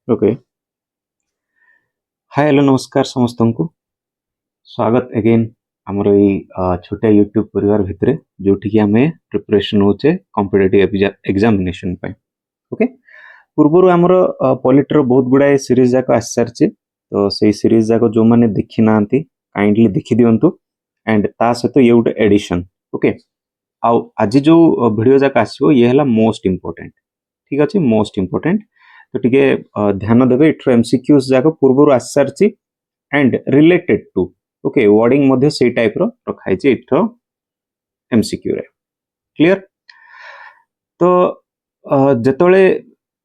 Okay. Hi hello नमस्कार समस्त को स्वागत अगेन आमर छोटे यूट्यूब परिवार भितर जो आम प्रिपरेशन होचे कॉम्पिटिटिव एग्जामिनेशन पे। ओके, पूर्वर आमर पॉलिटर बहुत गुड़ाए सीरीज जाक आसी सारी, तो से सीरीज जाक जो मैंने देखी ना काइंडली देखी दिंतु एंड ता सहित ये गोटे एडिशन। ओके, आज जो वीडियो जाक आसो ये है मोस्ट इम्पोर्टेंट। ठीक अच्छे, मोस्ट इम्पोर्टेंट तो टिके ध्यान देवे। इट्रो एमसीक्यूज जाक पूर्वर आसी सारी and related to okay wording मध्ये से टाइप रो रखाई छै इथरो एमसीक्यू रे। क्लियर? तो जतले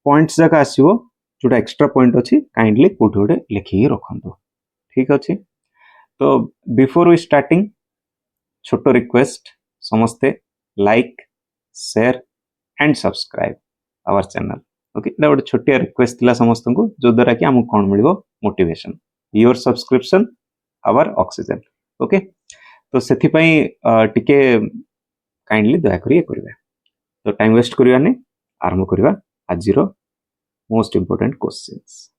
पॉइंट्स जाक आसीबो जोटा एक्स्ट्रा पॉइंट अछि काइंडली कोठे गोटे लिखि रखंतु। ठीक अछि, तो बिफोर वी स्टार्टिंग छोटो रिक्वेस्ट समस्ते like share and subscribe our channel. Okay, ना गोटे छोटिया रिक्वेस्ट थिला समस्त को जो द्वारा कि हमको कोन मिलिबो motivation. Your subscription our oxygen. Okay, तो सेथि पई टिके काइंडली दया करी करबे। तो टाइम वेस्ट करिया ने आरंभ करबा आजिरो most important questions.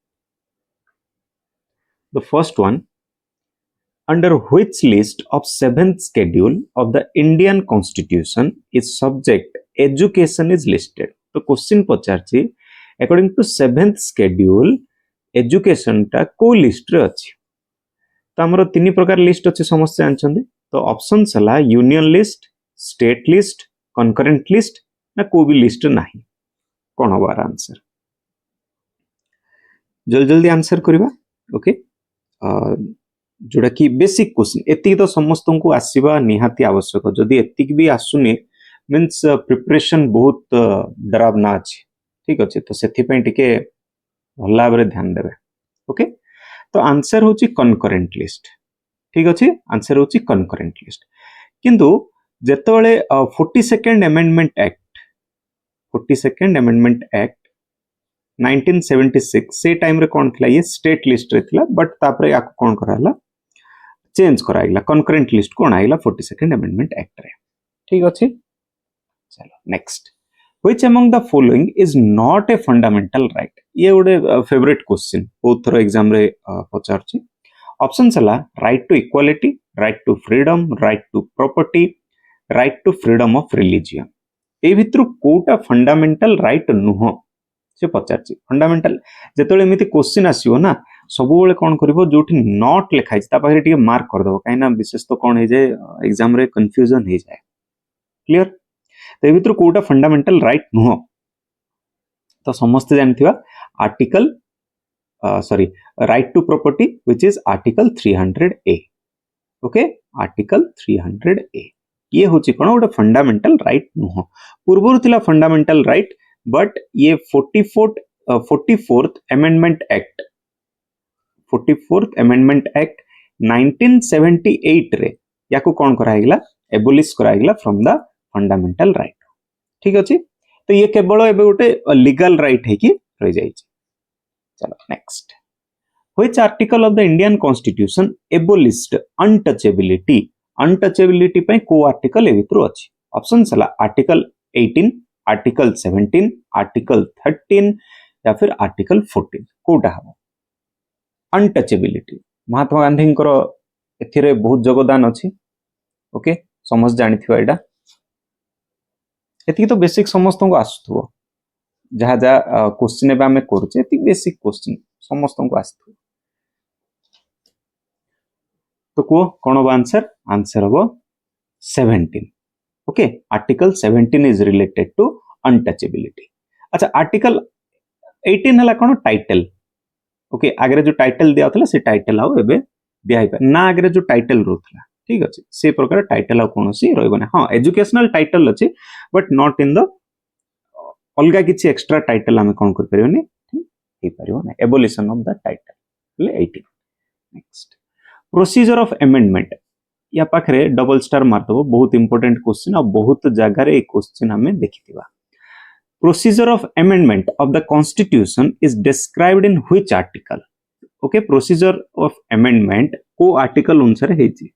The first one, under which list of 7th schedule of the Indian Constitution is subject education is listed? तो क्वेश्चन पचारछि according to 7th schedule education टा को लिस्ट रे अछि। तो हमरो तीन प्रकार लिस्ट अच्छे समस्त जानछन्ती। तो ऑप्शन सला union list, state list, concurrent list ना को भी लिस्ट नाही। कोन होबार आंसर? जल्दी जल्दी आंसर करबा। ओके, जोड़ा कि बेसिक क्वेश्चन एति तो समस्त को आसीबा निहाती आवश्यक। जदि एतिक भी आसुनी मींस प्रिपरेशन बहुत डरावना अछि। ठीक अछि, तो सेथि पई टिके भला भाबरे ध्यान देबे। ओके, तो आंसर होची कनकरेंट लिस्ट। ठीक अच्छे, आंसर होची कनकरेंट लिस्ट। किंतु जेतोले 42nd अमेंडमेंट एक्ट 1976 से टाइम रे कोन थला ये स्टेट लिस्ट रे थला, बट तापरे या कोन कराला चेंज कराइला कनकरेंट लिस्ट कोन आइला 42nd अमेंडमेंट एक्ट रे। ठीक अच्छे, चलो next. Which among the following is not a fundamental right? ये गोटे फेवरेट क्वेश्चन बहुत थोड़ा एग्जाम रे पचारछि। ऑप्शन सला right to equality, right to freedom, right to property, right to freedom of religion. ए भितर कोटा फंडामेंटल राइट नुह से पचारछि। फंडामेंटल जेतोले एमिति क्वेश्चन आसीयो ना सबु बेले कोन करबो जोठी नॉट लिखाइ ता पाखरे टिके मार्क कर दबो, काइना विशेष तो कोन हे जे एग्जाम रे कंफ्यूजन हे जाय। क्लियर? तो ए भितर कोटा फंडामेंटल राइट नुह। तो समस्त जानथिबा article right to property which is article 300A। Okay, article 300A ये होची कोन गोटे फंडामेंटल राइट नुह। पूर्वरु थिला फंडामेंटल राइट, बट ये 44th अमेंडमेंट एक्ट 1978 रे याको कोन कराइला एबोलिश कराइला फ्रॉम द फंडामेंटल राइट। ठीक अछि, तो ये केवल एबे गोटे लीगल राइट है कि रह जाय। चलो next. Which article of the Indian constitution एबोलिश्ड untouchability? Untouchability पे को आर्टिकल ए भितर अछि? ऑप्शन सला आर्टिकल 18, आर्टिकल 17, आर्टिकल 13 या फिर आर्टिकल 14। कोटा हबो अनटचेबिलिटी? महात्मा गांधी एथिरे बहुत योगदान अछि। ओके, समझ जानिथिबा एटा एति तो बेसिक समस्त को आसुथबो। जहा जहा क्वेश्चन एबा हमें करूचे एति बेसिक क्वेश्चन समस्त को आसुथबो। तो को कोन हो आंसर? आंसर हो 17। Okay, article 17 is related to untouchability. अच्छा, आर्टिकल 18 हला कोन? टाइटल। ओके, आगे जो टाइटल दिया होतला से टाइटल आउ एबे दिया हिबा ना, आगे जो टाइटल रोथला। ठीक अछि, से प्रकार टाइटल आ कोनोसी रहबने। हां, एजुकेशनल टाइटल अछि बट नॉट इन द अलगा किछि एक्स्ट्रा टाइटल हमें कोन कर परियोनी हे परियो ना। एबोलिशन ऑफ द टाइटल ले 18। नेक्स्ट, प्रोसीजर ऑफ अमेंडमेंट या पाखरे डबल स्टार मारतबो। बहुत इंपोर्टेंट क्वेश्चन और बहुत जगह रे क्वेश्चन हमें देखिथिबा। Procedure of amendment of the constitution is described in which article? Okay, procedure of amendment को आर्टिकल अनुसार हेछि?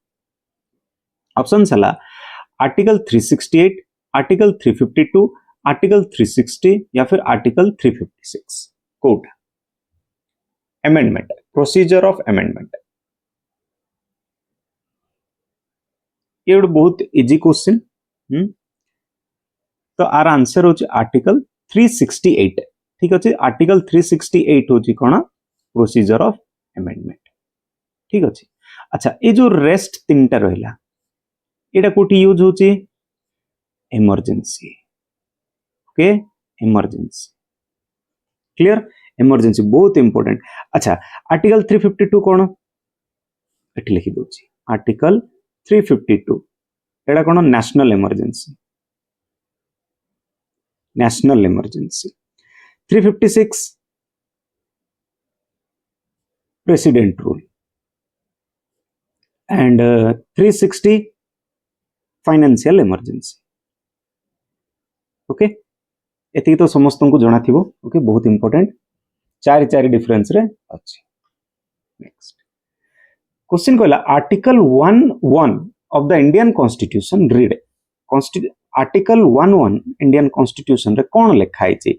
ऑप्शन सला आर्टिकल 368, आर्टिकल 352, आर्टिकल 360 या फिर आर्टिकल 356। कोड amendment, procedure of amendment. ये ଗୋଟେ ବହୁତ इजी क्वेश्चन। तो आर आंसर होची आर्टिकल 368। ठीक अछि, आर्टिकल 368 होची कोन प्रोसीजर ऑफ अमेंडमेंट। ठीक अछि। अच्छा, ये जो रेस्ट तीनटा रहिला एटा कोठी यूज होची emergency. Okay, emergency clear, emergency बहुत इंपोर्टेंट। अच्छा, आर्टिकल 352 कोन एठी लिखि दोची, आर्टिकल 352 एटा कोन national emergency, national emergency. 356 president rule and 360 financial emergency. Okay, एति तो समस्त को जना थिबो। ओके, बहुत इंपोर्टेंट, चारि चारि डिफरेंस रे अछि। नेक्स्ट क्वेश्चन कहला article 11 of the Indian constitution read. Article 11 Indian constitution रे कोन लिखाई छै?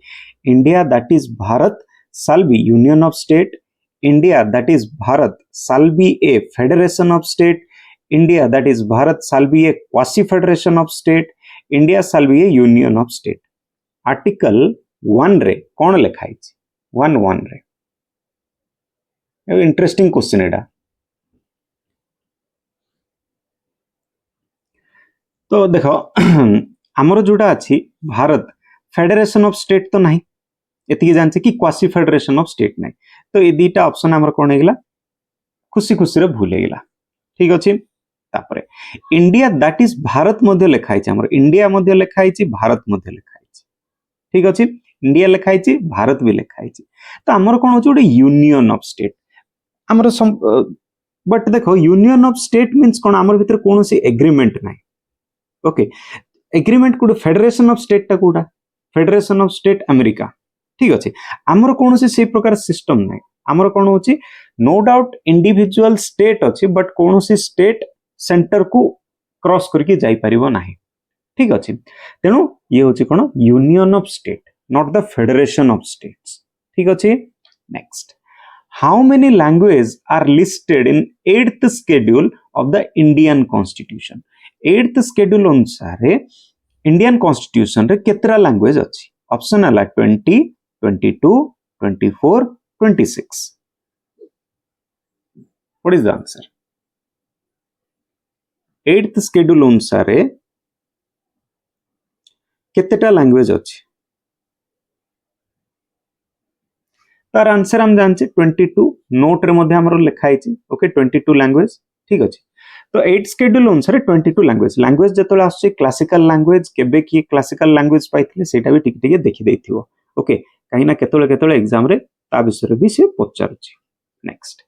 India that is Bharat shall be union of state, India that is Bharat shall be a federation of state, India that is Bharat shall be a quasi federation of state, India shall be a union of state। Article 1 रे कोन लिखाई छै? 11 रे interesting question एटा। तो देखो हमर जोटा अछि Bharat federation of state तो नहीं, एति जानছে कि क्वासी फेडरेशन ऑफ स्टेट नहीं। तो ये दीटा ऑप्शन हमर कोन हेगला, खुशी खुशी रे भूल हेगला। ठीक अछि। तापरे इंडिया दैट इज भारत मध्ये लिखाई छै, हमर इंडिया मध्ये लिखाई छै, भारत मध्ये लिखाई छै। ठीक अछि, इंडिया लिखाई छै, भारत भी लिखाई छै। तो हमर कोन होछ ओडे यूनियन ऑफ स्टेट हमर बट देखो यूनियन ऑफ स्टेट मींस कोन हमर भीतर कोनोसी एग्रीमेंट नाही। Okay, agreement code federation of state टा कोडा फेडरेशन ऑफ स्टेट अमेरिका। ठीक अछि, हमर कोनोसी से प्रकार सिस्टम नाही। हमर कोन होची नो डाउट इंडिविजुअल स्टेट अछि, बट कोनोसी स्टेट सेंटर को क्रॉस करके जाई परिबो नाही। ठीक अछि, तेनु ये होची कोन union of state, not the federation of states. ठीक अछि। Next, how many language are listed in 8th schedule of the Indian Constitution? 8th schedule अनुसार इंडियन कॉन्स्टिट्यूशन रे केतरा लैंग्वेज अछि? ऑप्शन हला 20, 22, 24, 26। What is the answer? 8th schedule अनुसार केतेटा language अछि? तार आंसर हम जानचे 22, नोट रे मध्ये हमरो लिखाई छै। Okay, 22 language. ठीक अछि। तो 8 शेड्यूल अनुसार 22 लैंग्वेज। लैंग्वेज जतले आछे क्लासिकल लैंग्वेज केबे की क्लासिकल लैंग्वेज पाइथिले सेटा भी टिक टिके देखि दैथिवो। ओके, काहिना केतले एग्जाम रे ता विषय भी से पचारछि। Next,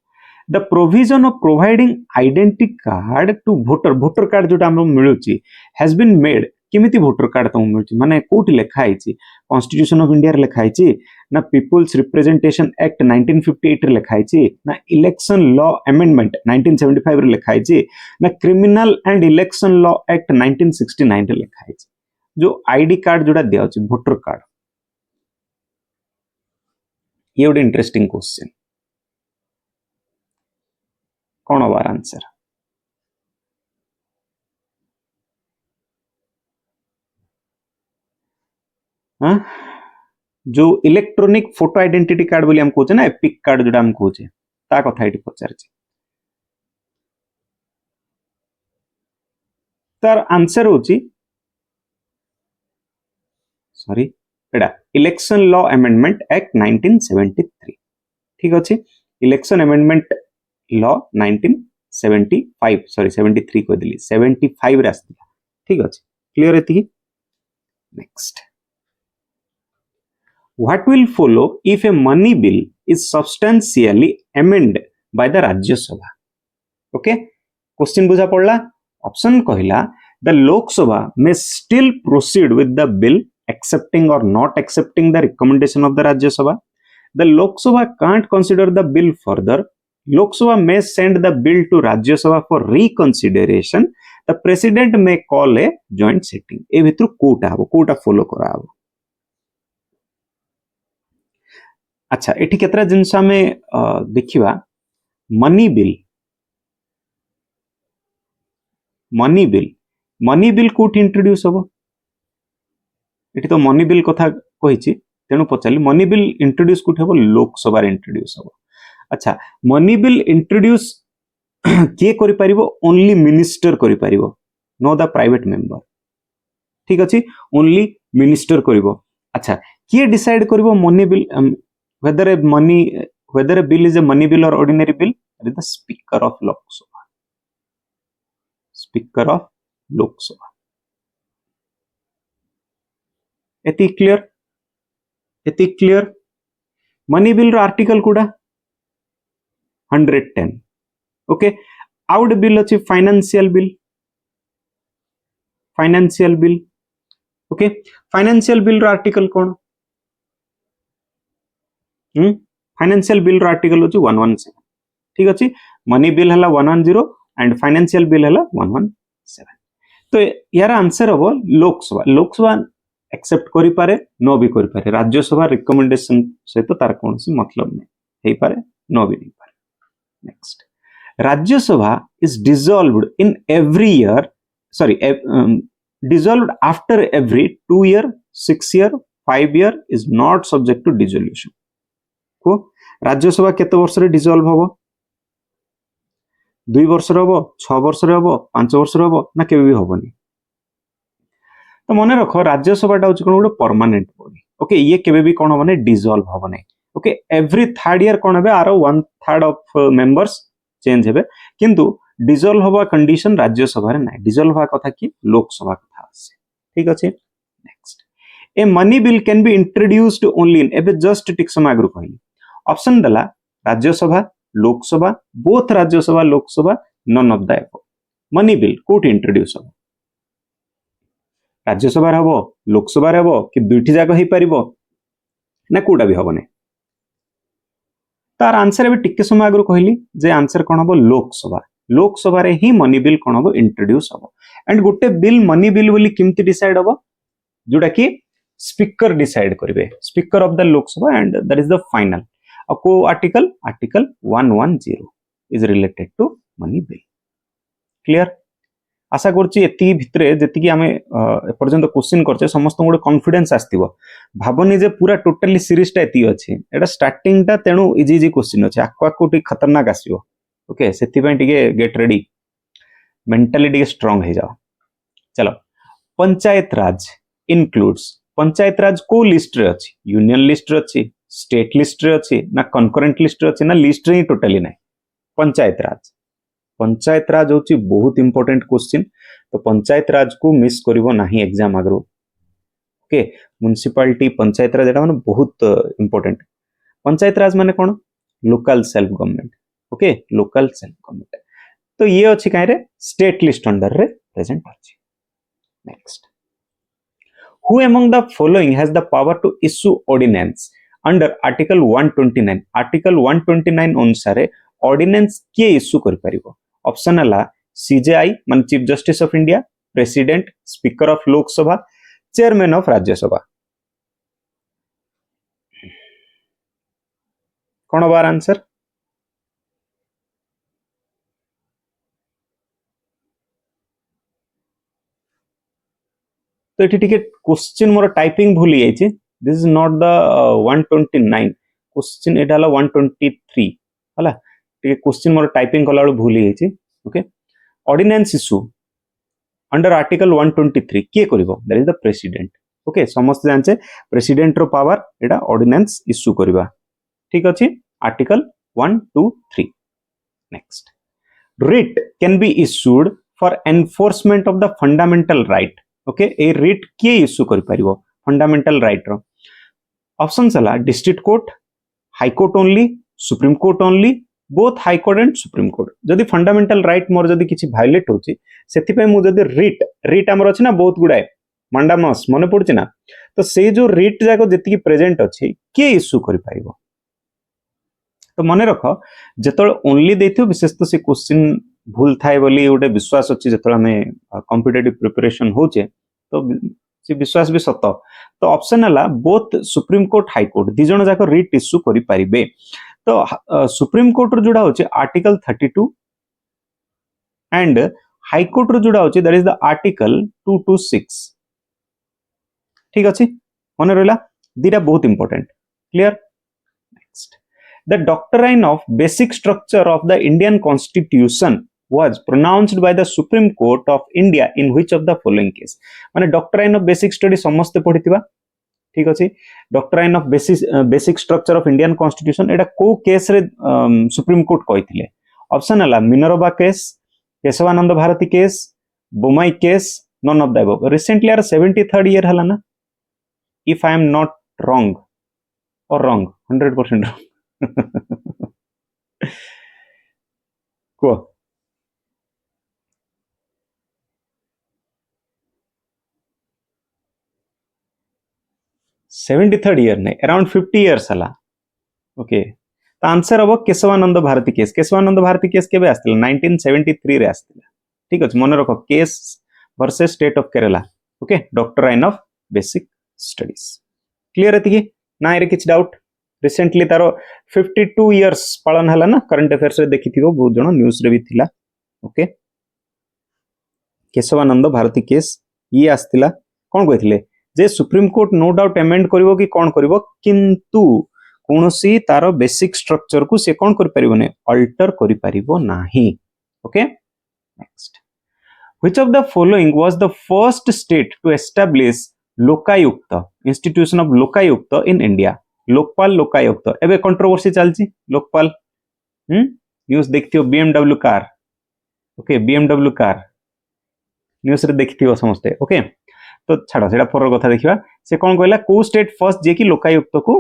the provision of providing identity card to voter, voter card जोटा हमरो मिलुछि हैज बीन मेड। केमिति वोटर कार्ड तुम मिलुछि माने कोठी लिखा आइछि? कॉन्स्टिट्यूशन ऑफ इंडिया रे लिखा आइछि ना पीपल्स रिप्रेजेंटेशन एक्ट 1958 रे लिखा आइछि ना इलेक्शन लॉ अमेंडमेंट 1975 रे लिखा आइछि ना criminal and election law act 1969 रे लिखा आइछि? जो आईडी कार्ड जोटा दिया अछि वोटर कार्ड, ये ଗୋଟେ इंटरेस्टिंग क्वेश्चन। कौन होबार आंसर? हाँ, जो इलेक्ट्रॉनिक फोटो आइडेंटिटी कार्ड बोली हम कहूचे ना, एपिक कार्ड जोटा हम कहूचे ता कथा एटी पचारछि। तार आंसर होची सॉरी एडा इलेक्शन लॉ अमेंडमेंट एक्ट 1973। ठीक अछि, इलेक्शन अमेंडमेंट लॉ 1975 सॉरी 73 को दिली 75 रे आस्थिला। ठीक अछि, क्लियर एति? Next, what will follow if a money bill is substantially amended by the Rajya Sabha? Okay, question बुझा पड़ला। ऑप्शन कहला the Lok Sabha may still proceed with the bill accepting or not accepting the recommendation of the Rajya Sabha. The Lok Sabha can't consider the bill further. Lok Sabha may send the bill to Rajya Sabha for reconsideration. The president may call a joint sitting. ए भितर Kota follow करा हबो? अच्छा एठी केतरा जिंस आमे देखिबा money bill money bill कोठी introduce हबो एठी तो मनी बिल कथा कहिछि तेनु पचाली मनी बिल इंट्रोड्यूस कोठी हबो लोकसभा रे इंट्रोड्यूस हबो अच्छा मनी बिल इंट्रोड्यूस किए करि परिबो ओनली मिनिस्टर करि परिबो नो द प्राइवेट मेंबर ठीक अछि ओनली मिनिस्टर करिवो अच्छा किए डिसाइड करिवो money bill whether a money whether a bill is a money bill or ordinary bill that is the speaker of lok sabha speaker of lok sabha एति clear money bill रो article कुडा 110 okay out bill अछि financial bill okay financial bill रो article कोन financial bill रो article होची 117 ठीक अछि मनी बिल हला 110 एंड फाइनेंशियल बिल हला 117 तो यार आंसर हबो लोकसभा एक्सेप्ट करि पारे नो भी करि पारे राज्यसभा रिकमेंडेशन सहित तार कोनसी मतलब नै हेई पारे नो भी नै पारे next Rajya Sabha is dissolved in every year dissolved after every 2 year 6 year 5 year is not subject to dissolution को राज्यसभा केते वर्ष रे डिसॉल्व हबो 2 वर्ष रे हबो 6 वर्ष रे हबो 5 वर्ष रे हबो ना केबे भी हबोनी तो मन रख राज्यसभाटा हूँ कौन गोटे परमानेंट बॉडी ओके ये केबे भी कौन हम डिसॉल्व हम ना ओके एवरी थर्ड ईयर कौन हे आर 1/3 ऑफ मेंबर्स चेंज हेबे किंतु डिसॉल्व हवा कंडीशन राज्यसभा रे ना डिसॉल्व हवा कथा कि लोकसभा कथा आसे ठीक अछि next a money bill can be introduced only in एबे जस्ट टिक समय आगु कहली ऑप्शन दला Rajya Sabha Lok Sabha both Rajya Sabha Lok Sabha none of the above money bill कोठी इंट्रोड्यूस हो राज्यसभा हम लोकसभा हम कि दुईटी जाक हो पार ना कोटा भी हम तार आंसर भी टिके समय आगु कहली जे आंसर कौन हम लोकसभा रे ही मनी बिल कौन हम इंट्रोड्यूस हम एंड गोटे बिल मनी बिल बोली किमती डिसाइड हम जोटा कि स्पीकर डिसाइड करेंगे speaker of the Lok Sabha and that is the final को article 110 is related to money bill clear आशा करछि एति भितरे जेति आमे पर्यंत क्वेश्चन करछे समस्त गोटे कॉन्फिडेंस आस्तिबो भाबनी जे पूरा टोटली सीरीज टा एति अछि एटा स्टार्टिंग टा तेनु इजी क्वेश्चन अछि आक्वा कोटी खतरनाक आसीबो ओके सेति पय टिके गेट रेडी मेंटली टिके स्ट्रांग हे जाओ चलो पंचायत राज इंक्लूड्स पंचायत राज को लिस्ट रे अछि यूनियन लिस्ट रे अछि स्टेट लिस्ट रे अछि ना कनकरेंट लिस्ट रे अछि ना लिस्ट रे टोटली नै पंचायत राज होची बहुत इंपोर्टेंट क्वेश्चन तो पंचायत राज को मिस करिवो नाही एग्जाम आगरो ओके म्युनिसिपैलिटी पंचायत राज एटा माने बहुत इंपोर्टेंट पंचायत राज माने कोन local self government okay local self government तो ये अछि काहे रे स्टेट लिस्ट अंडर रे प्रेजेंट अछि next who among the following has the power to issue ordinance under article 129 अनुसार ऑर्डिनेंस के इश्यू कर परिबो ऑप्शन हला सीजेआई मान chief justice of India president speaker of Lok Sabha chairman of Rajya Sabha कौन बार आंसर तो ये टिके क्वेश्चन मोर टाइपिंग भूल जाइए this is not the 129 question एटा हला 123 हला क्वेश्चन मोर टाइपिंग कला भूल जाइए okay ordinance issue under article 123 के करिवो that is the president okay समस्त जानचे प्रेसिडेंट रो पावर एटा ऑर्डिनेंस इश्यू करबा ठीक अछि article 123 next writ can be issued for enforcement of the fundamental right okay ए रिट के इश्यू कर परिवो फंडामेंटल राइट रो ऑप्शंस हला district court high court only supreme court only both high court and supreme court जदि fundamental right मोर जदि किछि violet होछि सेति पे मु जदि रिट हमर अछि ना बहुत गुडाय मंडामस मने पड़छि ना तो से जो रिट जाको जति प्रेजेंट अछि के इश्यू करि पाइबो तो मने रख जेतल ओनली देथियो विशेष तो से क्वेश्चन भूल थाए बोली गोटे विश्वास अछि जेतल हमें कॉम्पिटिटिव प्रिपरेशन होचे तो से विश्वास भी सत तो ऑप्शन है both supreme court high court दी जन जाक रिट इश्यू करि परिबे तो सुप्रीम कोर्ट रो जोड़ा होचे आर्टिकल 32 एंड हाई कोर्ट रो जोड़ा होचे दैट इज द आर्टिकल 226 ठीक अछि मन रहला दीटा बहुत important clear next the doctrine of basic structure of the Indian constitution was pronounced by the Supreme Court of India in which of the following case माने doctrine of basic study समस्त पढ़िथिबा ठीक अछि doctrine of basic structure of Indian constitution एटा को case रे supreme court कहिथिले option हला Minerva case Kesavananda Bharati case Bommai case none of the above recently आर 73rd ईयर हला ना if I am not wrong और रॉन्ग 100% को 73rd ईयर नहीं अराउंड 50 इयर्स हला ओके तो आंसर हम केशवानंद भारती केस केबे आस्तिला 1973 रे आस्तिला ठीक अछि मन रखो case versus state of Kerala okay doctrine of basic studies clear है कि ना रे किछ डाउट रिसेंटली तारो 52 इयर्स पालन हला ना करंट अफेयर्स रे देखिथिबो बहुत जण न्यूज रे भी थिला ओके केशवानंद भारती केस ये आस्तिला कोन कहिथिले जे supreme court no doubt amend करिवो कि कोन करिवो किंतु कोनोसी तारो बेसिक स्ट्रक्चर को से कोन करि परिबो ने अल्टर करि परिबो नाही okay next which of the following was the first state to establish lokayukta institution of lokayukta in India lokpal lokayukta एबे कंट्रोवर्सी चलची लोकपाल न्यूज़ देखथियो BMW car okay BMW car news रे देखथियो समस्ते ओके तो छाड़ से पर कथा देखा से कौन कहला को स्टेट फर्स्ट जे कि लोकायुक्त को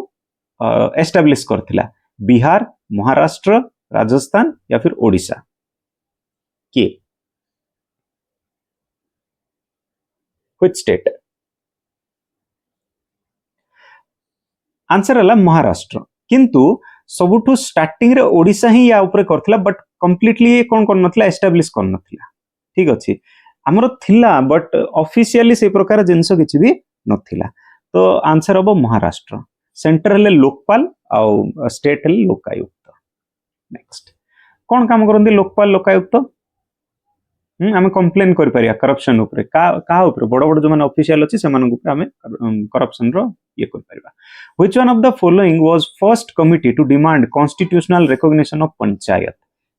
एस्टाब्लिश करथिला बिहार महाराष्ट्र राजस्थान या फिर ओडिशा के व्हिच स्टेट आंसर हला महाराष्ट्र किंतु सबुठु स्टार्टिंग रे ओडिशा ही या ऊपर करथिला बट कंप्लीटली कोन करनथिला एस्टाब्लिश करनथिला ठीक अछि हमरो थिला बट ऑफिशियली से प्रकार जिंस किछि भी नथिला तो आंसर हबो महाराष्ट्र सेंटर हले लोकपाल आ स्टेट हले लोकायुक्त नेक्स्ट कोन काम करंदी लोकपाल लोकायुक्त हमें कंप्लेन करि परिया करप्शन ऊपर का ऊपर बड़ बड़ जो माने ऑफिशियल अछि से मानन ऊपर हमें करप्शन रो ये कर परिबा which one of the following was first committee to demand constitutional recognition of panchayat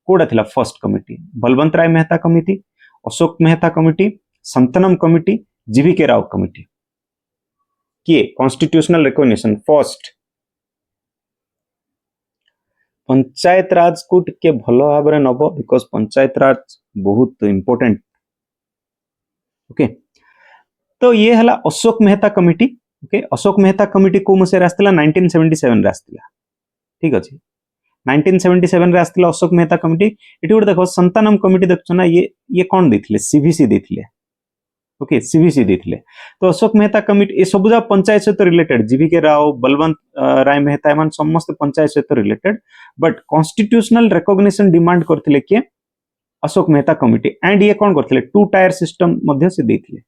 कोडा थिला first committee Balwant Rai Mehta committee Ashok Mehta committee Santhanam committee GVK Rao committee किए constitutional recognition first panchayat raj को टिके भलो भाबरे नबो बिकॉज पंचायत राज बहुत इंपोर्टेंट ओके तो ये हला Ashok Mehta committee okay Ashok Mehta committee को मसे रास्तिला 1977 रास्तिला ठीक अछि 1977 रे आस्तिला अशोक मेहता कमिटी एटी गोटे देखो संतानम कमिटी देखछो ना ये कोन देथिले सीवीसी देथिले ओके सीवीसी देथिले तो अशोक मेहता कमिटी ए सब जा पंचायत से रिलेटेड जीवीके राव बलवंत राय मेहता एमन समस्त पंचायत से related but constitutional recognition demand करथिले के अशोक मेहता कमिटी एंड ये कोन करथिले 2 टायर सिस्टम मध्य से देथिले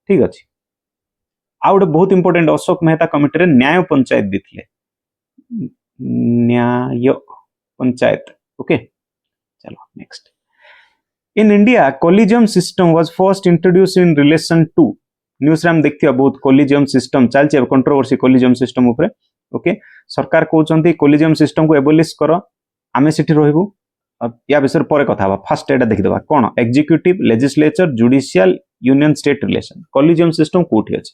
ठीक अछि आउट बहुत इंपोर्टेंट अशोक मेहता कमिटी रे न्याय पंचायत देथिले न्याय पंचायत ओके चलो next in India collegium system was first introduced in relation to news रे हम देखथिया बहुत कोलिजियम सिस्टम चलचे कंट्रोवर्सी कोलिजियम सिस्टम ऊपर ओके सरकार कहउचंती कोलिजियम सिस्टम को एबोलिश करो आमे सिटी रहइबू या विषय पर कथा फास्ट एटा देखि देबा कोन executive legislature judicial union state relation collegium system कोठी अछि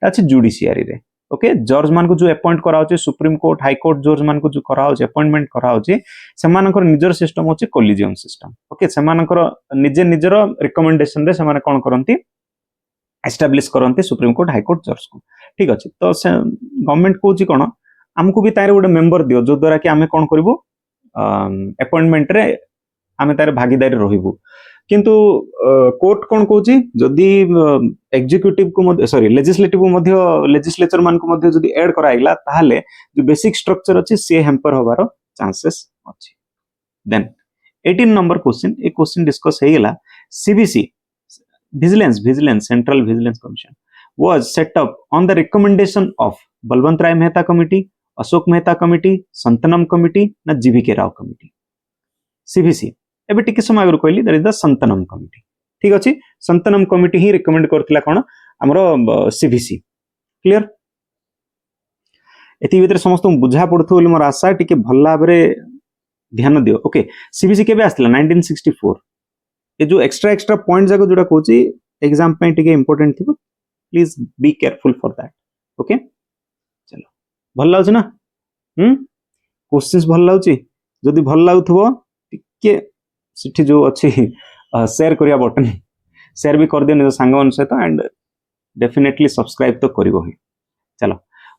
अछि जुडिशियरी रे ओके जज मान को जो अपॉइंट करा होचे सुप्रीम कोर्ट हाई कोर्ट जज मान को जो करा होचे अपॉइंटमेंट करा होचे सेमानकर निजर सिस्टम होचे कोलिजियम सिस्टम ओके सेमानकर निजे निजर रिकमेंडेशन रे सेमाने कोन करंती एस्टैब्लिश करंती सुप्रीम कोर्ट हाई कोर्ट जज को ठीक अछि तो गवर्नमेंट कोची कोन हमको भी तारे गोटे मेंबर दियो जो द्वारा कि आमे कोन करबो अपॉइंटमेंट रे आमे तारे भागीदारी रहिबो किंतु कोर्ट कोन कहूची जदि एग्जीक्यूटिव को सॉरी लेजिस्लेटिव को मध्य लेजिस्लेचर मान को मध्य जदि ऐड कराइला ताहाले जो बेसिक स्ट्रक्चर अछि से हेम्पर होबार चांसेस अछि देन 18 नंबर क्वेश्चन ए क्वेश्चन डिस्कस हेगला CBC vigilance central vigilance commission was set up on the recommendation of Balwant Rai Mehta committee, Ashok Mehta committee, Santhanam committee ना जीवीके राव कमिटी? सीवीसी एबे टिके समय आगु कहली that is the Santhanam committee. ठीक अछि, संतनम कमिटी ही रिकमेंड करथिला कोन हमरो सीवीसी। क्लियर? एति भीतर समस्त बुझा पड़थु बोली मोर आशा, टिके भल्ला बरे ध्यान दियो। ओके, सीवीसी केबे आस्थिला? 1964। ये जो एक्स्ट्रा पॉइंट जाको जोडा कहूची एग्जाम पे टिके इंपोर्टेंट थिबो, please be careful for that. Okay, चलो भल लाउछ ना? क्वेश्चंस भल लाउची? जदि भल लाउथबो टिके सिठी जो अछि शेयर करिया बटन शेयर भी कर दियो निज सांगवन सहित, एंड डेफिनेटली सब्सक्राइब तो करिवो ही। चलो,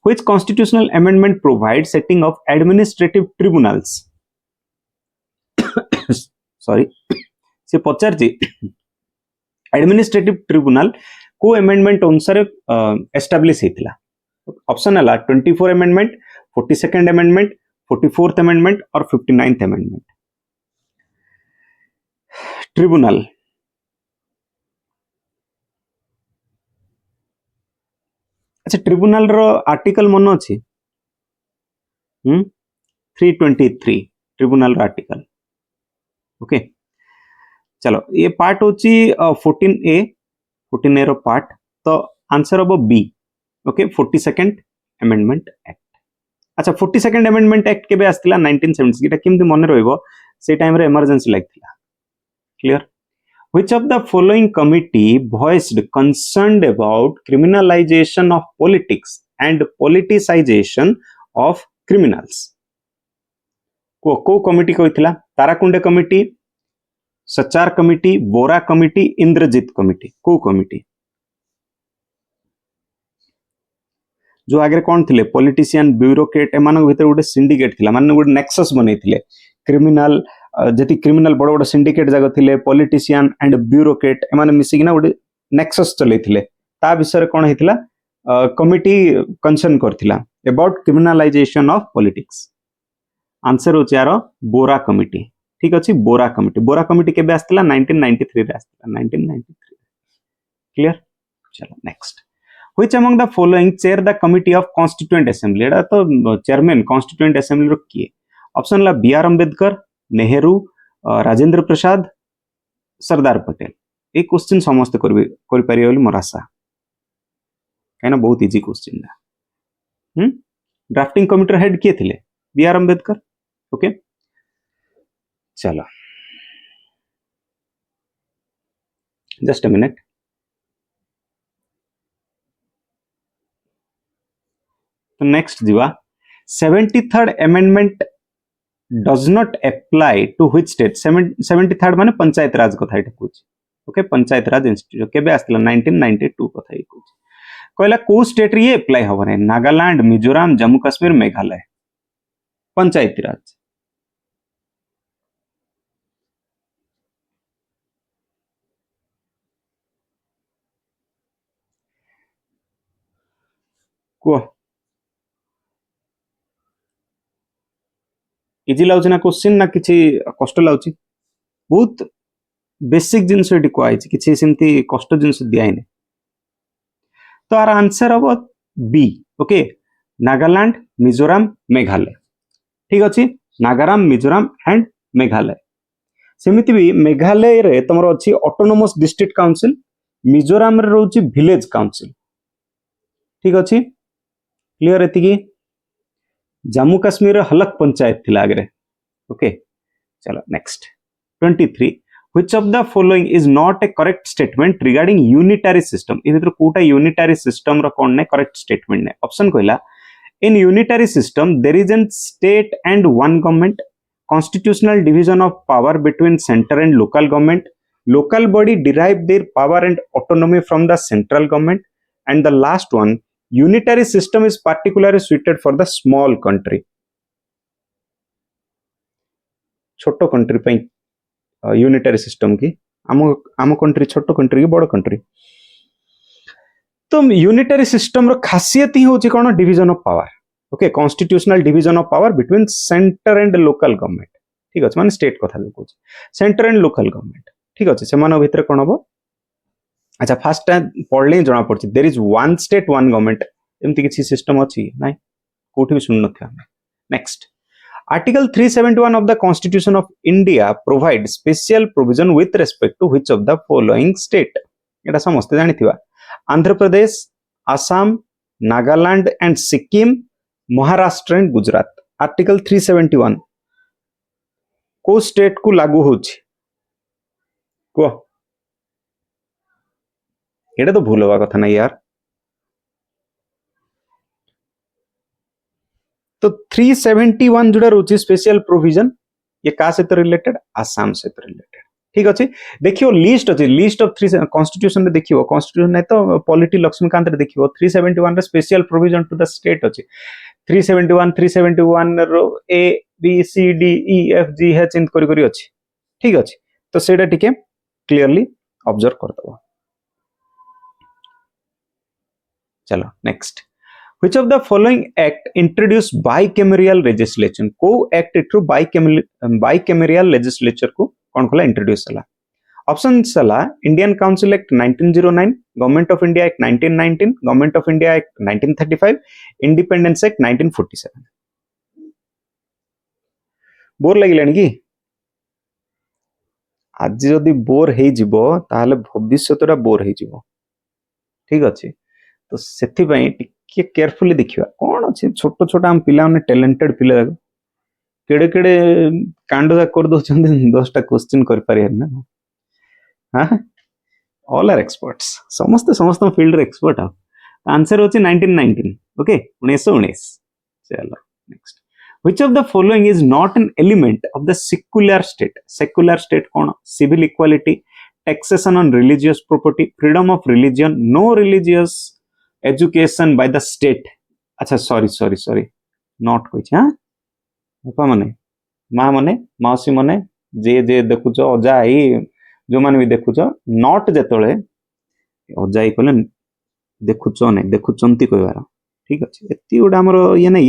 which constitutional amendment provide setting of administrative tribunals? Sorry, से पचारची एडमिनिस्ट्रेटिव ट्रिब्यूनल को अमेंडमेंट अनुसार एस्टैब्लिश हेतिला? ऑप्शन हला 24 amendment, 42nd amendment, 44th amendment और 59th अमेंडमेंट। ट्रिब्यूनल अच्छा, ट्रिब्यूनल रो आर्टिकल मन अछि 323 ट्रिब्यूनल रो आर्टिकल। ओके, चलो ये पार्ट होची 14A रो पार्ट, तो आंसर हबो B. Okay, 42nd amendment act. अच्छा, 42nd अमेंडमेंट एक्ट केबे आस्तिला? 1976। एटा किमति मने रहइबो, से टाइम रे इमरजेंसी लागितला। Clear? Which of the following committee voiced concern about criminalization of politics and politicization of criminals? को कमिटी कहितला? ताराकुंडे कमिटी, सचार कमिटी, बोरा committee, Indrajit committee? को committee? जो आगे कौन थिले? पॉलिटिशियन, ब्यूरोक्रेट, एमानक भितर गोटे सिंडिकेट थिला, माने गोटे नेक्सस बनैथिले। क्रिमिनल जति क्रिमिनल बड़ बड़ सिंडिकेट जाग थिले, पॉलिटिशियन एंड ब्यूरोक्रेट एमाने मिसिकिना गोटे नेक्सस चलैथिले। ता विषय कोन हेतिला? कमिटी कंसर्न करथिला about criminalisation of politics. Answer होची यार बोरा कमिटी। ठीक अछि, बोरा कमिटी। बोरा कमिटी केबे आस्तिला? 1993 रे आस्तिला, 1993। क्लियर? चलो next. Which among the following chair the committee of constituent assembly? एटा तो चेयरमैन constituent assembly रो किए? ऑप्शन ला बी आर अम्बेडकर, नेहरू, राजेंद्र प्रसाद, सरदार पटेल। ये क्वेश्चन समस्त करि पारियो बोली मोर आशा, काइना बहुत इजी क्वेश्चन ना। ड्राफ्टिंग कमिटी हेड किए थिले? B R Ambedkar. ओके, चलो जस्ट अ मिनट। तो नेक्स्ट जीवा 73rd amendment does not apply to which state? 73rd माने पंचायत राज कथा एटा कहूची। ओके, पंचायत राज इंस्टीट्यूट केबे आस्तिला? 1992 कथा कहूची। कहला को स्टेट रे अप्लाई हबो नै? नागालैंड, मिजोरम, जम्मू कश्मीर, मेघालय। पंचायती राज को इजी लाउची ना क्वेश्चन, ना किछि कष्ट लाउची? बहुत बेसिक जिंस एटी कोआई छि, किछि सेमती कष्ट जिंस दियाई नै। तो आर आंसर हबो बी। ओके, नागालैंड, मिजोरम, मेघालय। ठीक अछि, नागाराम, मिजोरम एंड मेघालय। सेमिति भी मेघालय रे तमरो अछि ऑटोनोमस डिस्ट्रिक्ट काउंसिल, मिजोरम रे रहउछि विलेज काउंसिल। ठीक अछि, क्लियर एति की? जम्मू कश्मीर हलक पंचायत थिला आगरे। ओके, चलो next 23। Which of the following is not a correct statement regarding unitary system? इ भितर कोटा unitary system रो कोन नै करेक्ट स्टेटमेंट नै? ऑप्शन कहला in unitary system there is a state and one government, constitutional division of power between center and local government, local body derive their power and autonomy from the central government, and the last one, unitary system is particularly suited for the small country. छोटो country पे unitary system की आम country छोटो country की बड़ country. तो unitary system रो खासियत ही होची कोन? Division of power. Okay, constitutional division of power between centre and local government. ठीक अछि, माने स्टेट कथा जो कहूची, सेंटर एंड लोकल गवर्नमेंट। ठीक अछि, सेमानो भितर कोन हबो? अच्छा फास्ट टाइम पढ़ले जना पड़छि there is one state one government एमती किसी सिस्टम अछि नाइ कोठी भी सुन नथि हम next Article 371 of the Constitution of India provides special provision with respect to which of the following state एटा समस्त जानिथिबा Andhra Pradesh Assam Nagaland and Sikkim Maharashtra and Gujarat article 371 को स्टेट को लागू होछि को एटा तो भूल होवा कथा ना यार तो 371 जोड़ा रोची स्पेशल प्रोविजन ये का से रिलेटेड आसाम से रिलेटेड ठीक अच्छे देखियो लिस्ट अच्छे लिस्ट ऑफ 3 कॉन्स्टिट्यूशन रे देखियो कॉन्स्टिट्यूशन नै तो पॉलिटी लक्ष्मीकांत रे देखियो 371 रे special provision to the state अच्छे 371 रो A B C D E F G H इन करी करी अच्छे ठीक अच्छे तो सेटा टिके क्लियरली ऑब्जर्व कर दबो चलो next Which of the following act introduced bicameral legislation? को act इट्रू bicameral legislature को कौन खोला introduce हला? Option सला Indian Council Act 1909, Government of India Act 1919, Government of India Act 1935, Independence Act 1947. Bore लगिलानी कि आज जदि बोर हेई जिवो ताहले भविष्यतरा बोर हेई जिवो ठीक अछि तो सेथि पई टिके केयरफुली देखिबा कोन अछि छोट छोट हम पिला ने टैलेंटेड पिला केड़े केड़े कांडा कर दो 10टा क्वेश्चन कर पारे ना हां ऑल आर एक्सपर्ट्स समस्त समस्त फील्ड रे एक्सपर्ट आ आंसर होची 1919 ओके 1919 चलो next which of the following is not an element of the secular state कौन civil equality taxation on religious property freedom of religion no religious education by the state अच्छा sorry not कोइ हां बापा माने माँ माने मौसी माने जे जे देखुछ अजा आई जो माने भी देखुछ नॉट जेतळे अजा आई कोले देखुछ नै देखुचंती कहबार ठीक अछि एती गोडा हमर ये नै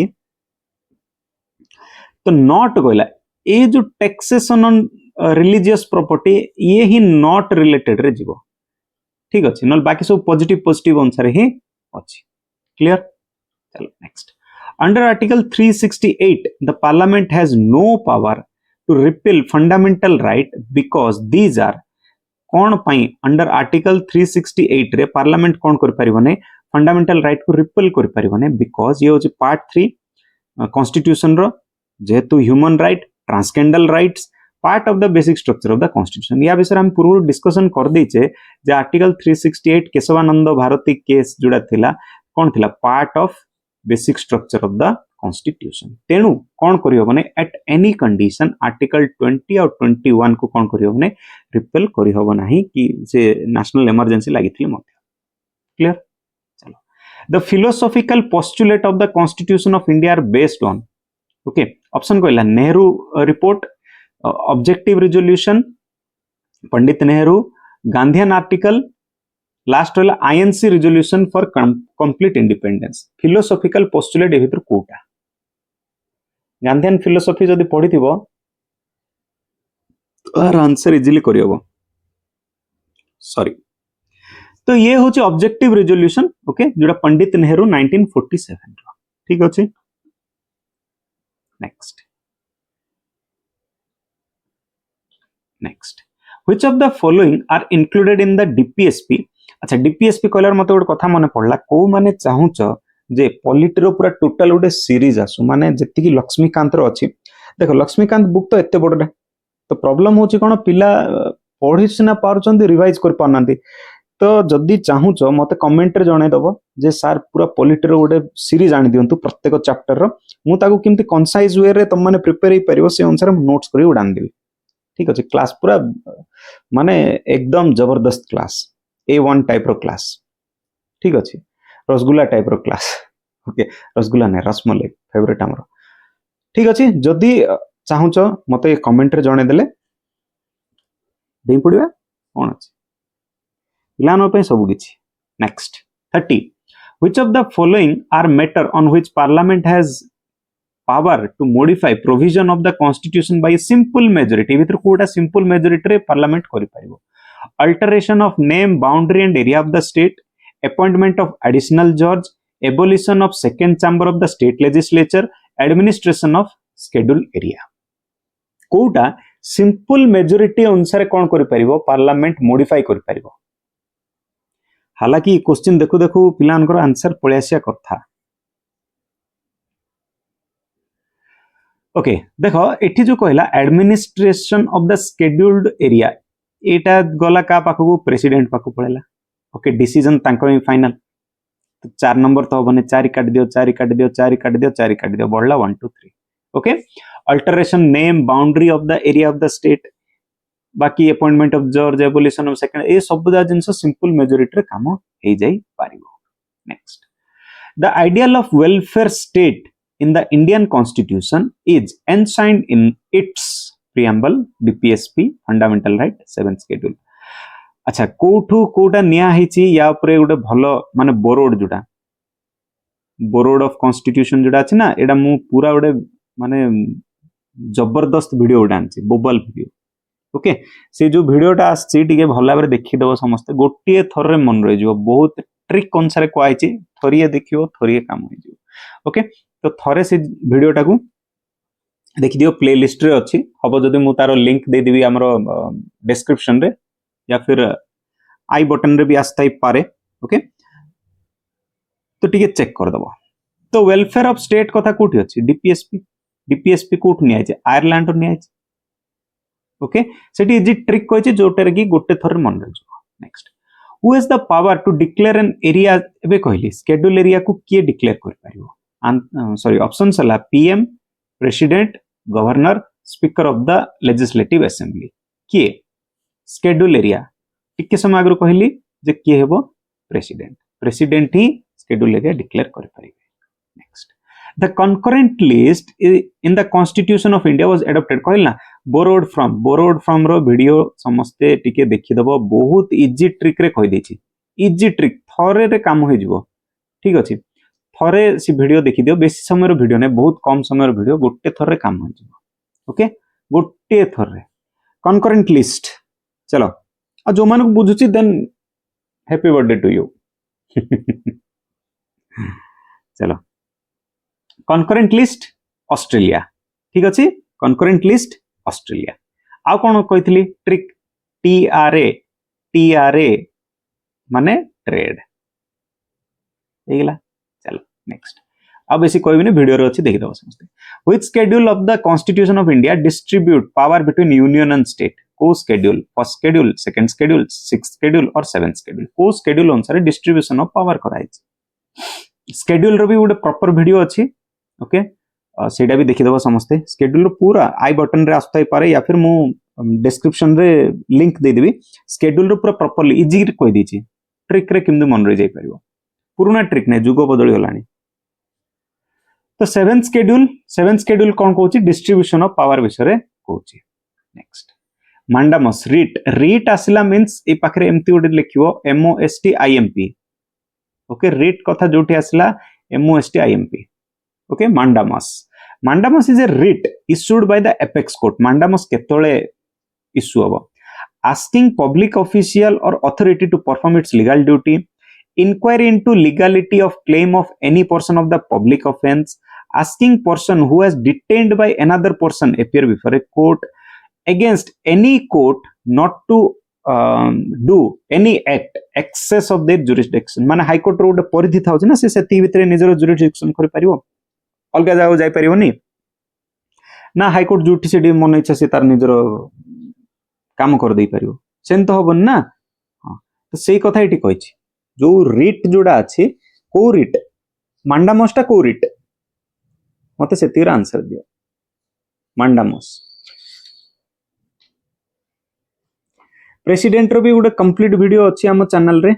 तो नॉट कहला ए जो टैक्सेशन ऑन रिलीजियस प्रॉपर्टी ये ही नॉट रिलेटेड रे जीवो ठीक अछि नल बाकी सब पॉजिटिव अनुसार ही अछि क्लियर चलो next under article 368 the parliament has no power to repeal fundamental right because these are कौन पाई अंडर आर्टिकल 368 रे पार्लियामेंट कौन कर परिबने फंडामेंटल राइट को रिपेल कर परिबने बिकॉज ये होची पार्ट 3 कॉन्स्टिट्यूशन रो जेतु human right transcendental rights part of the basic structure of the constitution या विषय हम पूर्व डिस्कशन कर देचे जे आर्टिकल 368 केशवानंद भारती केस जुड़ा थिला कौन थिला part of basic structure of the constitution तेणु कौन करियो माने एट एनी कंडीशन आर्टिकल 20 और 21 को कौन करियो माने रिपेल करि होबो नाही कि से नेशनल इमरजेंसी लागिथिले मध्य क्लियर चलो the philosophical postulate of the constitution of India are based on okay option कहला Nehru report objective resolution Pandit Nehru Gandhian article last वाला INC resolution for complete independence philosophical postulate ए भीतर कोटा गांधीयन फिलोसॉफी जदी पढिथिबो आर आंसर इजीली करियबो सॉरी तो ये होची ऑब्जेक्टिव रिजोल्यूशन ओके जोटा पंडित नेहरू 1947 ठीक अछि next which of the following are included in the DPSP अच्छा DPSP कहलार मते गोटे कथा मने पड़ला को माने चाहुच जे पॉलिटी रो पूरा टोटल गोटे सीरीज आसु माने जति कि लक्ष्मीकांत रो अछि देखो लक्ष्मीकांत बुक तो एते बडडा तो प्रॉब्लम होची कोन पिला पढि सिना पारुचंदी रिवाइज कर पानांती तो जदी चाहुच मते कमेंट रे जणे दबो जे सर पूरा पॉलिटी रो गोटे सीरीज आनि दियंतु प्रत्येक चैप्टर रो मु ताको किमती कंसाइज वे रे तम माने प्रिपेयर ही परिबो से अनुसार नोट्स करी उडान देबी ठीक अछि क्लास पूरा माने एकदम जबरदस्त क्लास A1 टाइप रो क्लास ठीक अछि रसगुल्ला टाइप रो क्लास ओके रसगुल्ला ने रसमलाई फेवरेट हमर ठीक अछि जदी चाहुच मते कमेंट रे जणे देले देई पडिबा कोन अछि इलानो पे सब किछि next 30 which of the following are matter on which parliament has power to modify provision of the constitution by a simple majority वितर कोटा simple majority रे parliament करि पारिबो Alteration of name, boundary and area of the state, appointment of additional judge, abolition of second chamber of the state legislature, administration of schedule area. कोटा simple majority अनुसार कौन करि परिबो parliament modify करि परिबो हालांकि question देखु देखु पिलानकर आंसर पळे आसिया कथा ओके देखो एठी जो कहला administration of the scheduled area एटा गला का पाखु प्रेसिडेंट पाखु पळेला ओके डिसीजन तांकर ही फाइनल तो 4 नंबर तो बने 4 काट दियो 4 काट दियो 4 काट दियो 4 काट दियो बढ़ला 1 2 3 okay alteration name boundary of the area of the state बाकी अपॉइंटमेंट ऑफ जज एबोलिशन ऑफ सेकंड ए सब दा जिंस सिंपल मेजॉरिटी रे काम हे जाई पारिबो next the ideal of welfare state in the Indian Constitution is enshrined in its preamble DPSP fundamental right 7th schedule अच्छा कोठू कोटा निया हिची या ऊपर गोटे भलो माने बोरोड जुडा बोरोड ऑफ कॉन्स्टिट्यूशन जुडा अछि ना एडा मु पूरा गोटे माने जबरदस्त वीडियो उडा आनछि बोबल वीडियो ओके से जो वीडियोटा आछि टिके भला बरे देखि देबो समस्त गोटिए थर रे मन रहि जो बहुत ट्रिक अनुसार को आइछि थरिए देखियो थरिए काम होई जो ओके तो थरे से वीडियोटा को देखि दियो प्लेलिस्ट रे अछि हबो जदि मु तारो लिंक दे देबी हमरो डिस्क्रिप्शन रे या फिर आई बटन रे भी आस्ताई पारे ओके तो टिके चेक कर दबो तो वेलफेयर ऑफ स्टेट कथा कोठी अछि डीपीएसपी कोठ नि आइछ आयरलैंड रो नि आइछ ओके सेठी इजी ट्रिक कहै छै जोटर की गोटे थर मन रे next who has the power to declare an area एबे कहली शेड्यूल एरिया को किए डिक्लेयर कर पारिबो सॉरी ऑप्शन सला PM president governor speaker of the legislative assembly किए शेड्यूल एरिया टिके समय आगु कहली जे किए हेबो प्रेसिडेंट ही शेड्यूल एरिया डिक्लेयर कर पारिबे next the concurrent list in the constitution of India was adopted कहलना बोरोड फ्रॉम रो वीडियो समस्ते टिके देखि दबो बहुत इजी ट्रिक रे कहि देछि इजी ट्रिक थरे रे काम होई जिवो ठीक अछि थरे सी वीडियो देखि दियो बेसी समय रो वीडियो ने बहुत कम समय रो वीडियो गोटे थर रे काम होई जिवो ओके गोटे थर रे कंकरेंट लिस्ट चलो आ जो मानक बुझुची then happy birthday to you चलो कंकरेंट लिस्ट ऑस्ट्रेलिया ठीक अछि कंकरेंट लिस्ट ऑस्ट्रेलिया आ कोन कहितली ट्रिक टीआरए माने ट्रेड एगला चलो नेक्स्ट अब ऐसी कोई भी नहीं वीडियो रे अछि देखि दबो समझते which schedule of the constitution of India distribute power between union and state को schedule first schedule second schedule sixth schedule और सेवेंथ शेड्यूल को शेड्यूल अनुसार डिस्ट्रीब्यूशन ऑफ पावर कराई शेड्यूल रो भी गोटे प्रॉपर वीडियो अछि ओके सेटा भी देखि दबो समझते शेड्यूल पूरा आई बटन रे आस्ताई पारे या फिर मु डिस्क्रिप्शन रे लिंक दे देबी शेड्यूल रो पूरा प्रॉपर्ली इजी कहि दिछि ट्रिक रे किंतु मन रे जाई परिबो पुराना ट्रिक ने जुगो बदली गलानी तो सेवेंथ शेड्यूल कौन कहूची डिस्ट्रीब्यूशन ऑफ पावर विषय रे कहूची नेक्स्ट मांडामस रीट आसिला मींस ए पाखरे एम्ति गोटे लिखिवो एमओएसटी आईएमपी ओके रीट कथा जोठी आसिला MOST IMP okay mandamus is a writ issued by the apex court mandamus केतोले इश्यू हबो आस्किंग पब्लिक ऑफिशियल और authority to perform its legal duty inquiry into legality of claim of any portion of the public offense asking person who has detained by another person appear before a court against any court not to do any act excess of their jurisdiction माने high court रो गोटे परिधि थाउ ना से सेति भितरे निजर jurisdiction करि परिबो अलगा जाओ जाई परिबोनी ना हाई कोर्ट जुटी सेडी मन इच्छा से तार निजर काम कर देई परिबो सेन तो हबन ना हां तो सेही कथा एठी कहिछि जो रिट जोड़ा अच्छी को रिट मांडामोसटा को रिट मते से तीर आंसर दियो मांडामोस प्रेसिडेंट रो भी गोटे कंप्लीट वीडियो अछि हम चैनल रे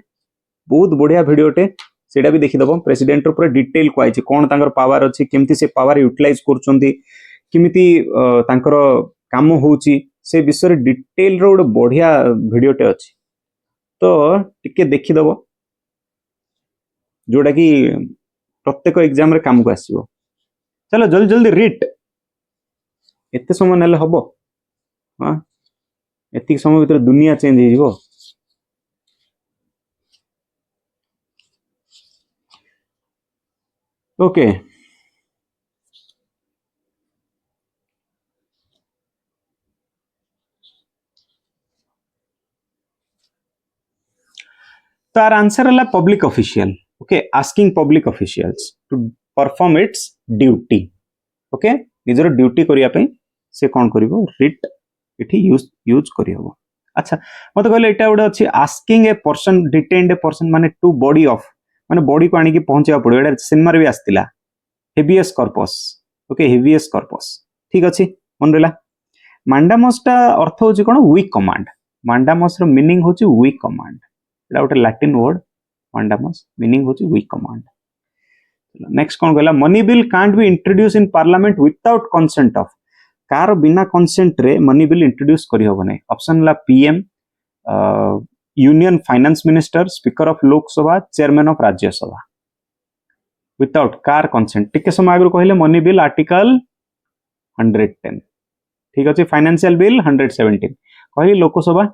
बहुत बढ़िया वीडियोटे सेटा भी देखि दबो प्रेसिडेंट रो पूरा डिटेल को आइछि कोन तांकर पावर अछि केमति से पावर यूटिलाइज करचोंती केमिति तांकर काम होउची से विषय रे डिटेल रो गोटे बढ़िया वीडियोटे अछि तो टिके देखि दबो जोड़ा कि प्रत्येक एग्जाम रे काम को आसीबो चलो जल्दी जल्दी रीट एते समय नेले हबो हां एति समय भीतर दुनिया चेंज हे जिवो ओके तार आंसर है public official okay asking public officials to perform its duty okay निजर ड्यूटी करिया पे से कौन करिवो रिट इठी यूज करि हबो अच्छा मते कहले एटा गोटे अछि asking a person detained a person माने टू बॉडी ऑफ माने बॉडी को आनी की पहुंचया पड़ो एटा सिनेमा रे भी आस्तिला habeas corpus okay habeas corpus ठीक अछि मन रहला मांडामस टा अर्थ होची कोन वीक कमांड मांडामस रो मीनिंग होची वीक कमांड एटा गोटे लैटिन वर्ड मांडामस मीनिंग होची वीक कमांड नेक्स्ट कौन कहला money bill can't be introduce in parliament without consent of car बिना कंसेंट रे मनी बिल इंट्रोड्यूस करि होबो नै ऑप्शन ला PM union finance minister speaker of Lok Sabha chairman of Rajya Sabha without कार कंसेंट टिके समय आगु कहले मनी बिल आर्टिकल 110 ठीक अछि फाइनेंशियल बिल 117 कहली Lok Sabha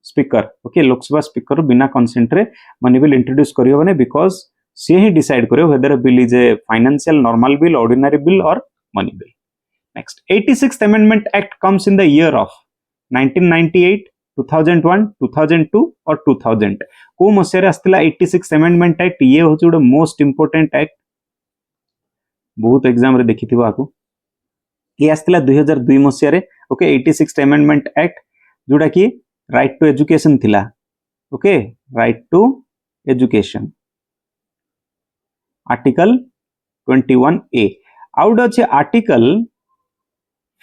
speaker okay Lok Sabha speaker बिना कंसेंट रे मनी बिल इंट्रोड्यूस करि होबो नै बिकॉज़ से ही डिसाइड करे whether a bill is a financial normal bill ordinary bill or money bill next 86th amendment act comes in the year of 1998 2001 2002 or 2000 को मसिया रे आस्तिला 86th amendment act ये होची उडे most important act बहुत exam रे देखिथिबो आकु ये आस्तिला 2002 मसिया रे okay 86th amendment act जोडा की राइट टू एजुकेशन थिला okay right to education article 21A out अच्छे आर्टिकल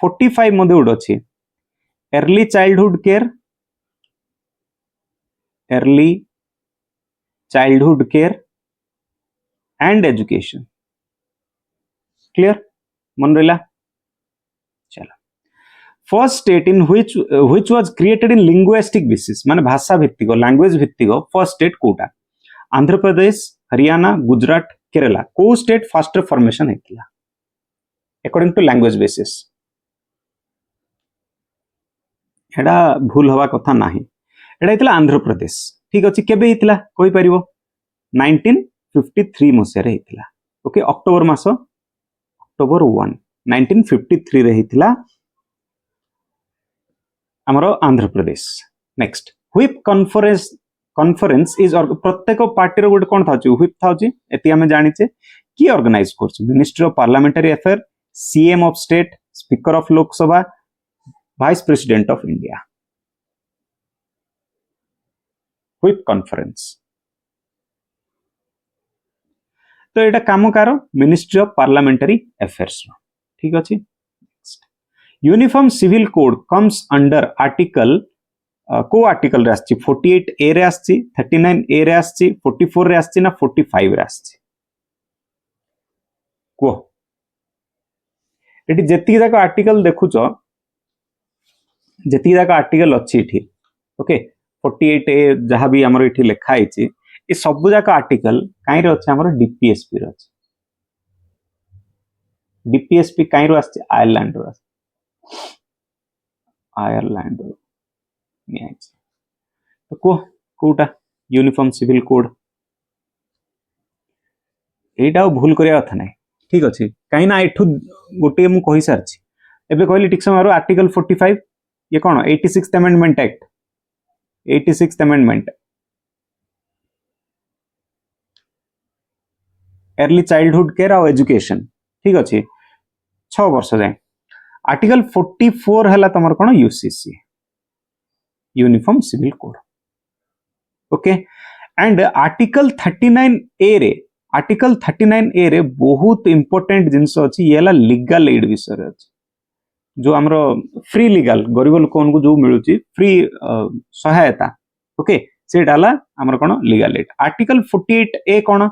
45 मध्ये उड अच्छे early childhood care and education clear मन रहला चलो first state in which was created in linguistic basis माने भाषा भित्तिक लैंग्वेज भित्तिक फर्स्ट स्टेट कोटा आंध्र प्रदेश हरियाणा गुजरात केरला को स्टेट फास्ट फॉर्मेशन हेतिला अकॉर्डिंग टू लैंग्वेज बेसिस एडा भूल हवा कथा नाही एडा हेतिला आंध्र प्रदेश ठीक अछि केबे हेतिला कोइ परिबो 1953 मसिया रे हेतिला ओके अक्टोबर मास अक्टोबर 1 1953 रे हेतिला हमरो Andhra Pradesh next whip conference is प्रत्येक पार्टी रो गुड कोन थाची व्हिप थाची एति हमें जानिचे की ऑर्गेनाइज करछ minister of parliamentary affair CM of state speaker of Lok Sabha vice president of India whip conference तो एटा काम कार मिनिस्ट्री ऑफ पार्लियामेंटरी अफेयर्स ठीक अछि uniform civil code comes under article को आर्टिकल रे आछि 48 ए रे आछि 39 ए रे आछि 44 रे आछि ना 45 रे आछि को एटी जेति जाक आर्टिकल देखुचो जेति जाक आर्टिकल अछि इठी ओके 48 ए जहां भी हमर इठी लिखा आइछि ए सब जाक आर्टिकल काई रे अछि हमर डीपीएसपी रे अछि डीपीएसपी काई रो आछि आयरलैंड रो आयरलैंड तो कोटा यूनिफॉर्म सिविल कोड एटा भूल करिया कथा नै ठीक अछि काई ना एठु गोटे मु कहि सारछि एबे कहली ठीक समय आर्टिकल 45 ये कोन 86th amendment act 86th amendment early childhood care और एजुकेशन ठीक अछि 6 वर्ष जाय आर्टिकल 44 हला तमर कोन UCC uniform civil code okay and article 39 A रे बहुत इंपोर्टेंट जिंस अछि येला लीगल एड विषय अछि जो हमरो फ्री लीगल गरीब लोकन को जो मिलुची फ्री सहायता ओके से डाला हमर कोन लीगल एड आर्टिकल 48 ए कोन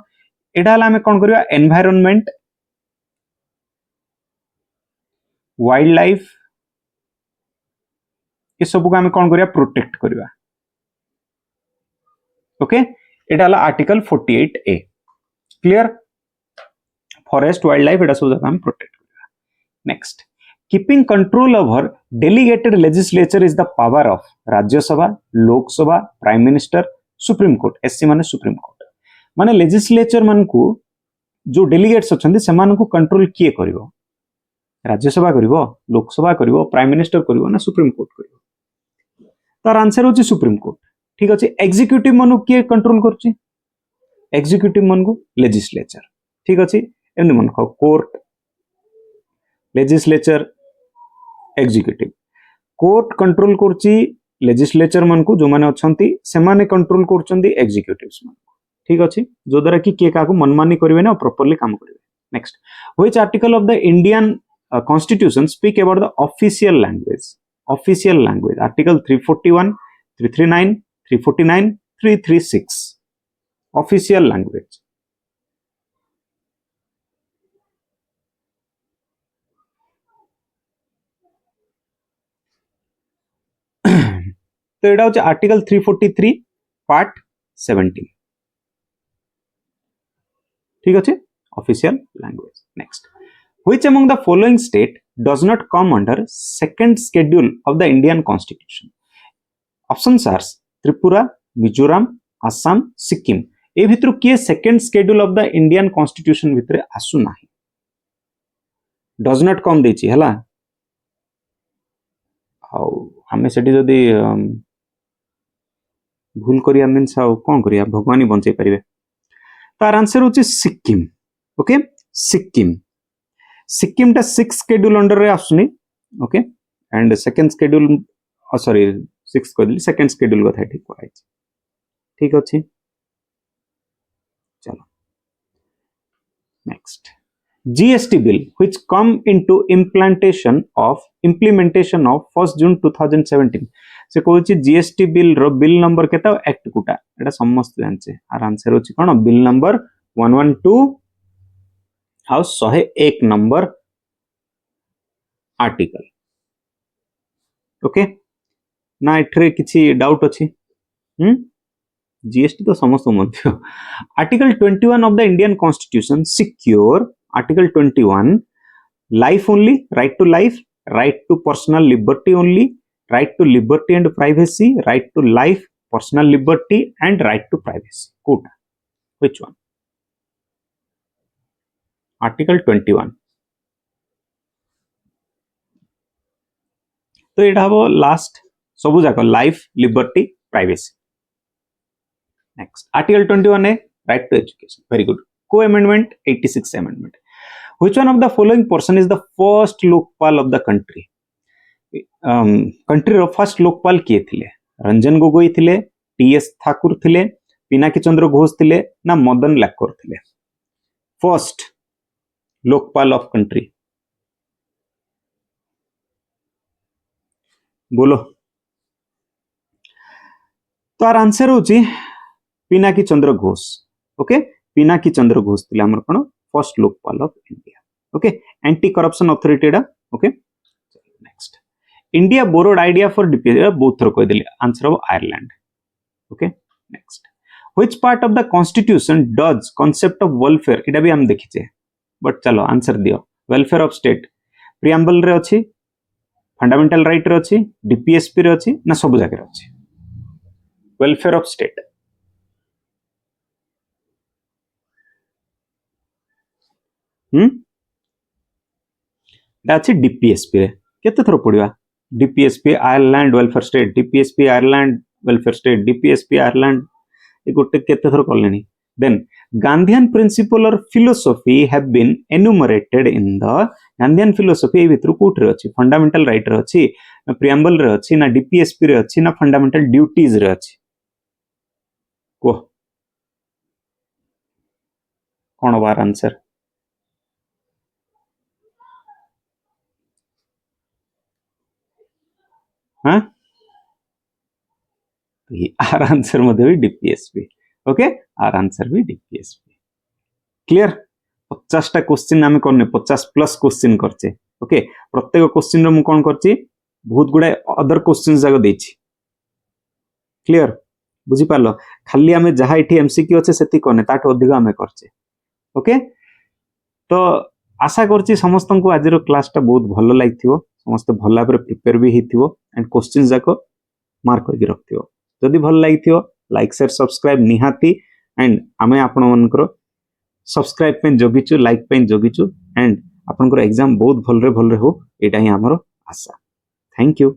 एडा हला हमें कोन करिया एनवायरनमेंट वाइल्ड लाइफ ये सब को हमें कौन करिया प्रोटेक्ट करिया ओके एटा हला आर्टिकल 48 ए क्लियर फॉरेस्ट वाइल्ड लाइफ एटा सब जगह हम प्रोटेक्ट करिया next keeping control over delegated legislature is the power of Rajya Sabha Lok Sabha prime minister supreme court SC माने सुप्रीम कोर्ट माने लेजिस्लेचर मान को जो डेलीगेट्स अछंती सेमान को कंट्रोल किए करिवो राज्यसभा करिवो लोकसभा करिवो प्राइम मिनिस्टर करिवो ना सुप्रीम कोर्ट करिवो तार आंसर होची सुप्रीम कोर्ट ठीक अछि एग्जीक्यूटिव मनु किए कंट्रोल करछि एग्जीक्यूटिव मन को लेजिस्लेचर ठीक अछि एमन मन को court legislature executive court control करछि लेजिस्लेचर मन को जो माने अछंती से माने कंट्रोल करछंती एग्जीक्यूटिव्स मन ठीक अछि जो द्वारा कि के का को मनमानी करिवे ना प्रॉपर्ली काम करिवे next which article of the Indian constitution speak about the official language article 341 339 349 336 official language तो एटा होचे आर्टिकल 343 पार्ट 17 ठीक अछि official language next which among the following state does not come under second schedule of the Indian constitution options are Tripura Mizoram Assam Sikkim ए भितर किए second schedule of the Indian constitution भितर आसु नाही डज नॉट कम देछि हला हाउ हमें सेठी जदी भूल करिया मीन्स हाउ कोन करिया भगवान ही बंचै परिबे तार आंसर होची सिक्किम ओके सिक्किम सिक्किम टा 6 शेड्यूल अंडर रे आसुनी okay and second schedule sorry 6 को दिली सेकंड शेड्यूल कथा ठीक कहै ठीक अछि चलो next GST bill which come into implementation of 1 June 2017 से कहूची जीएसटी बिल रो बिल नंबर केता एक्ट कुटा एटा समस्त जानचे आर आंसर होची कोन बिल नंबर 112 हाउ 101 नंबर आर्टिकल ओके ना एठरे किछि डाउट अछि जीएसटी तो समस्त मध्य article 21 of the Indian constitution secure article 21 life only right to life right to personal liberty only right to liberty and privacy, right to life, personal liberty and right to privacy. Quota. Which one? Article 21. तो ये हबो last सबु जाक life liberty privacy next article 21 है right to education very good को amendment 86 amendment which one of the following person is the first Lokpal of the country country रो first Lokpal किए थिले रंजन गोगोई थिले टीएस ठाकुर थिले पिनाकी चंद्र घोष थिले ना मदन लाकर थिले फर्स्ट लोकपाल ऑफ कंट्री बोलो तो आर आंसर होची पिनाकी चंद्र घोष ओके पिनाकी चंद्र घोष थिले हमर कोन first Lokpal of India okay anti corruption authority डा okay next India borrowed idea for DPS बहुत थर कह दिले answer of Ireland okay next which part of the constitution does concept of welfare इटा भी हम देखिचे बट चलो आंसर दियो वेलफेयर ऑफ स्टेट प्रिएम्बल रे अछि फंडामेंटल राइट रे अछि डीपीएसपी रे अछि ना सब जगह रे अछि welfare of state that's DPSP रे केते थर पडिवा DPSP Ireland welfare state DPSP Ireland welfare state DPSP Ireland ए गोटे केते थर करलेनी देन गांधीयन प्रिंसिपल और philosophy have been enumerated in the Gandhian philosophy ए भितर कोट रे अछि फंडामेंटल राइट रे अछि ना प्रिएम्बल रे अछि ना डीपीएसपी रे अछि ना फंडामेंटल ड्यूटीज रे अछि को कोन बार आंसर हाँ आर आंसर मध्ये भी डीपीएसपी ओके आर आंसर भी डीपीएसपी क्लियर 50 टा क्वेश्चन आमे करने 50 प्लस क्वेश्चन करचे ओके प्रत्येक क्वेश्चन रो मु कोन करची बहुत गुडा अदर क्वेश्चन जाग देछि क्लियर बुझी पालो खाली आमे जहा इठी एमसीक्यू अछि सेति कोने ताठ अधिक आमे करचे ओके तो आशा करची समस्त को आज रो क्लास टा बहुत भलो लागिथिबो समस्त भला पर प्रिपेयर भी हिथिबो एंड क्वेश्चन जाको मार्क करके रखथिबो जदि भल लागिथिबो लाइक शेयर सब्सक्राइब निहाती एंड आमे आपण मनकर सब्सक्राइब पे जगिचु लाइक पे जगिचु एंड आपनकर एग्जाम बहुत भलरे हो एटा ही हमर आशा। Thank you.